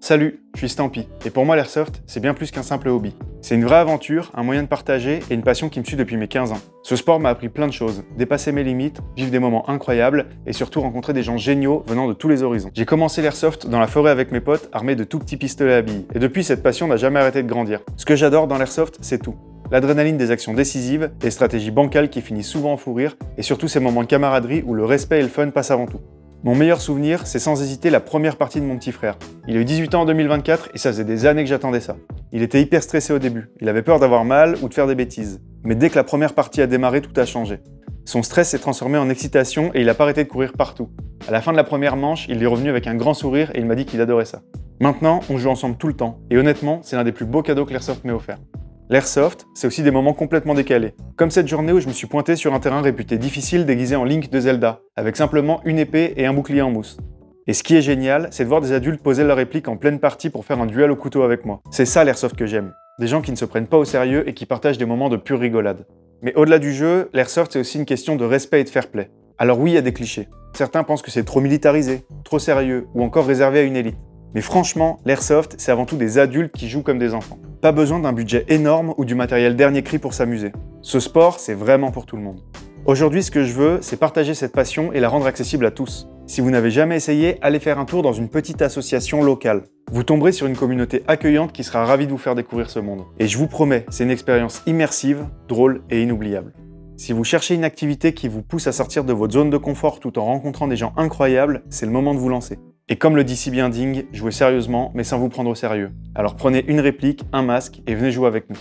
Salut, je suis Stampy, et pour moi l'airsoft, c'est bien plus qu'un simple hobby. C'est une vraie aventure, un moyen de partager et une passion qui me suit depuis mes 15 ans. Ce sport m'a appris plein de choses, dépasser mes limites, vivre des moments incroyables et surtout rencontrer des gens géniaux venant de tous les horizons. J'ai commencé l'airsoft dans la forêt avec mes potes, armés de tout petits pistolets à billes, et depuis cette passion n'a jamais arrêté de grandir. Ce que j'adore dans l'airsoft, c'est tout. L'adrénaline des actions décisives, les stratégies bancales qui finissent souvent en fou rire, et surtout ces moments de camaraderie où le respect et le fun passent avant tout. Mon meilleur souvenir, c'est sans hésiter la première partie de mon petit frère. Il a eu 18 ans en 2024 et ça faisait des années que j'attendais ça. Il était hyper stressé au début, il avait peur d'avoir mal ou de faire des bêtises. Mais dès que la première partie a démarré, tout a changé. Son stress s'est transformé en excitation et il a pas arrêté de courir partout. À la fin de la première manche, il est revenu avec un grand sourire et il m'a dit qu'il adorait ça. Maintenant, on joue ensemble tout le temps et honnêtement, c'est l'un des plus beaux cadeaux que l'airsoft m'ait offert. L'airsoft, c'est aussi des moments complètement décalés. Comme cette journée où je me suis pointé sur un terrain réputé difficile déguisé en Link de Zelda, avec simplement une épée et un bouclier en mousse. Et ce qui est génial, c'est de voir des adultes poser leur réplique en pleine partie pour faire un duel au couteau avec moi. C'est ça l'airsoft que j'aime. Des gens qui ne se prennent pas au sérieux et qui partagent des moments de pure rigolade. Mais au-delà du jeu, l'airsoft c'est aussi une question de respect et de fair play. Alors oui, il y a des clichés. Certains pensent que c'est trop militarisé, trop sérieux, ou encore réservé à une élite. Mais franchement, l'airsoft, c'est avant tout des adultes qui jouent comme des enfants. Pas besoin d'un budget énorme ou du matériel dernier cri pour s'amuser. Ce sport, c'est vraiment pour tout le monde. Aujourd'hui, ce que je veux, c'est partager cette passion et la rendre accessible à tous. Si vous n'avez jamais essayé, allez faire un tour dans une petite association locale. Vous tomberez sur une communauté accueillante qui sera ravie de vous faire découvrir ce monde. Et je vous promets, c'est une expérience immersive, drôle et inoubliable. Si vous cherchez une activité qui vous pousse à sortir de votre zone de confort tout en rencontrant des gens incroyables, c'est le moment de vous lancer. Et comme le dit si bien Ding, jouez sérieusement mais sans vous prendre au sérieux. Alors prenez une réplique, un masque et venez jouer avec nous.